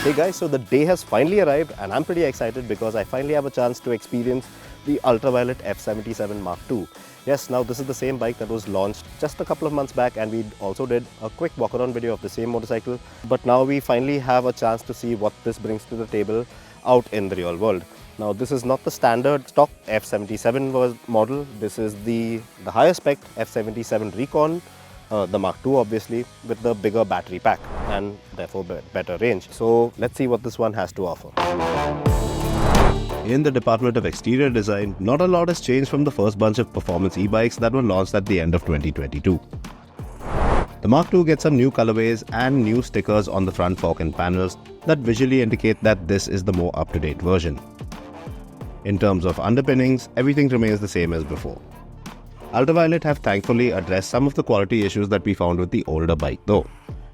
Hey guys, so the day has finally arrived and I'm pretty excited because I finally have a chance to experience the Ultraviolette F77 Mach 2. Yes, now this is the same bike that was launched just a couple of months back, and we also did a quick walk-around video of the same motorcycle. But now we finally have a chance to see what this brings to the table out in the real world. Now this is not the standard stock F77 model, this is the higher spec F77 Recon. The Mach 2 obviously, with the bigger battery pack and therefore better range. So let's see what this one has to offer. In the department of exterior design, not a lot has changed from the first bunch of performance e-bikes that were launched at the end of 2022. The Mach 2 gets some new colorways and new stickers on the front fork and panels that visually indicate that this is the more up-to-date version. In terms of underpinnings, everything remains the same as before. Ultraviolette have thankfully addressed some of the quality issues that we found with the older bike though.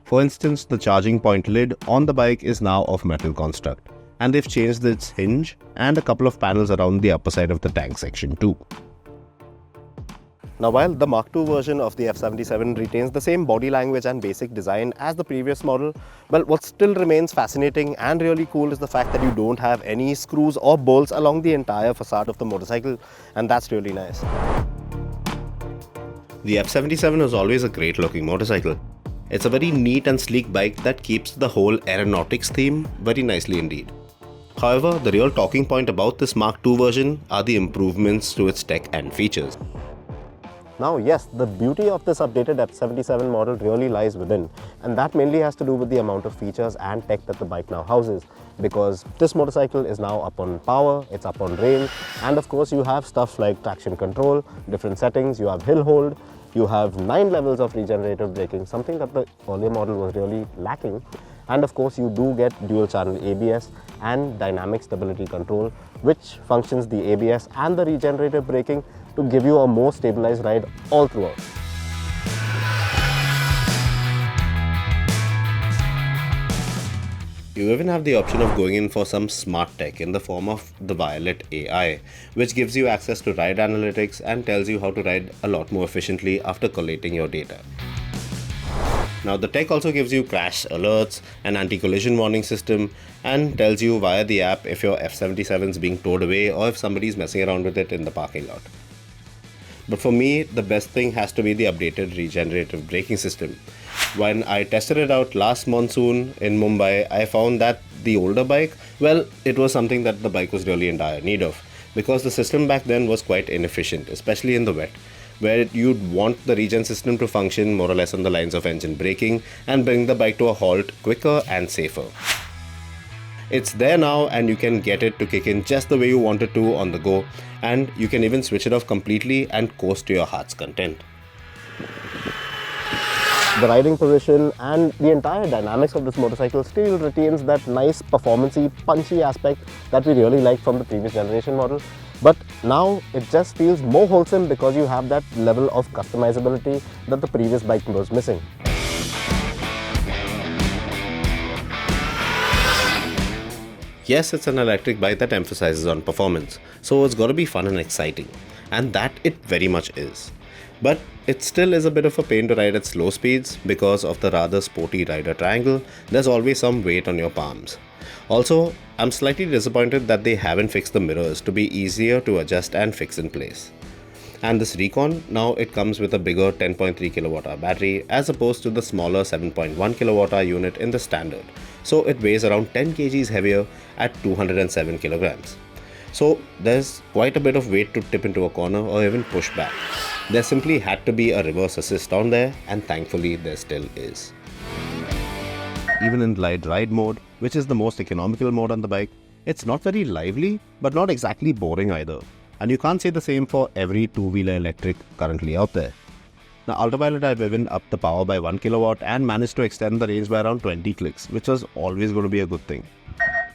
For instance, the charging point lid on the bike is now of metal construct, and they've changed its hinge and a couple of panels around the upper side of the tank section too. Now while the Mach 2 version of the F77 retains the same body language and basic design as the previous model, well, what still remains fascinating and really cool is the fact that you don't have any screws or bolts along the entire facade of the motorcycle, and that's really nice. The F77 was always a great looking motorcycle. It's a very neat and sleek bike that keeps the whole aeronautics theme very nicely indeed. However, the real talking point about this Mach 2 version are the improvements to its tech and features. Now yes, the beauty of this updated F77 model really lies within, and that mainly has to do with the amount of features and tech that the bike now houses, because this motorcycle is now up on power, it's up on range, and of course you have stuff like traction control, different settings, you have hill hold, you have 9 levels of regenerative braking, something that the earlier model was really lacking, and of course you do get dual channel ABS and dynamic stability control, which functions the ABS and the regenerative braking to give you a more stabilized ride all throughout. You even have the option of going in for some smart tech in the form of the Violet AI, which gives you access to ride analytics and tells you how to ride a lot more efficiently after collating your data. Now the tech also gives you crash alerts, an anti-collision warning system, and tells you via the app if your F77 is being towed away or if somebody is messing around with it in the parking lot. But for me, the best thing has to be the updated regenerative braking system. When I tested it out last monsoon in Mumbai, I found that the older bike, well, it was something that the bike was really in dire need of, because the system back then was quite inefficient, especially in the wet, where you'd want the regen system to function more or less on the lines of engine braking and bring the bike to a halt quicker and safer. It's there now, and you can get it to kick in just the way you want it to on the go, and you can even switch it off completely and coast to your heart's content. The riding position and the entire dynamics of this motorcycle still retains that nice performance-y, punchy aspect that we really liked from the previous generation model. But now it just feels more wholesome because you have that level of customizability that the previous bike was missing. Yes, it's an electric bike that emphasizes on performance, so it's got to be fun and exciting, and that it very much is. But it still is a bit of a pain to ride at slow speeds because of the rather sporty rider triangle. There's always some weight on your palms. Also, I'm slightly disappointed that they haven't fixed the mirrors to be easier to adjust and fix in place. And this Recon, now it comes with a bigger 10.3 kWh battery as opposed to the smaller 7.1 kWh unit in the standard. So it weighs around 10 kgs heavier at 207 kilograms. So there's quite a bit of weight to tip into a corner or even push back. There simply had to be a reverse assist on there, and thankfully there still is. Even in glide ride mode, which is the most economical mode on the bike, it's not very lively but not exactly boring either. And you can't say the same for every two-wheeler electric currently out there. Now Ultraviolette have even upped the power by 1 kilowatt and managed to extend the range by around 20 clicks, which was always going to be a good thing.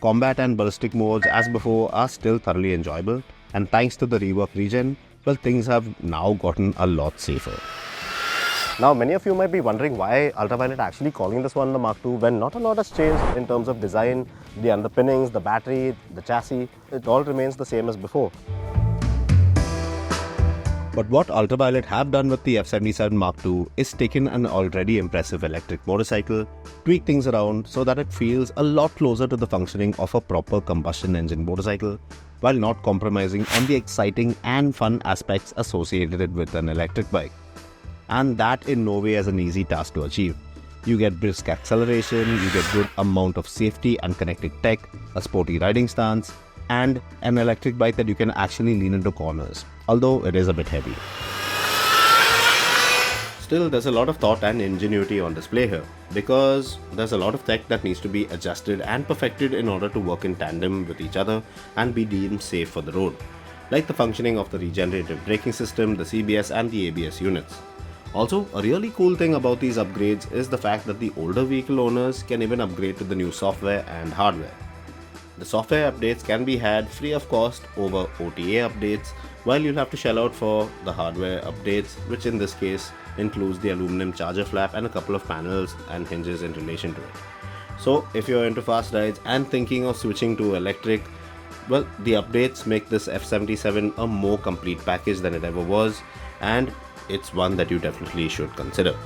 Combat and ballistic modes as before are still thoroughly enjoyable, and thanks to the rework regen, well, things have now gotten a lot safer. Now many of you might be wondering why Ultraviolette actually calling this one the Mach 2 when not a lot has changed in terms of design, the underpinnings, the battery, the chassis. It all remains the same as before. But what Ultraviolette have done with the F77 Mark II is taken an already impressive electric motorcycle, tweak things around so that it feels a lot closer to the functioning of a proper combustion engine motorcycle, while not compromising on the exciting and fun aspects associated with an electric bike. And that in no way is an easy task to achieve. You get brisk acceleration, you get good amount of safety and connected tech, a sporty riding stance, and an electric bike that you can actually lean into corners, although it is a bit heavy. Still, there's a lot of thought and ingenuity on display here, because there's a lot of tech that needs to be adjusted and perfected in order to work in tandem with each other and be deemed safe for the road, like the functioning of the regenerative braking system, the CBS and the ABS units. Also, a really cool thing about these upgrades is the fact that the older vehicle owners can even upgrade to the new software and hardware. The software updates can be had free of cost over OTA updates, while you'll have to shell out for the hardware updates, which in this case includes the aluminum charger flap and a couple of panels and hinges in relation to it. So if you're into fast rides and thinking of switching to electric, well, the updates make this F77 a more complete package than it ever was, and it's one that you definitely should consider.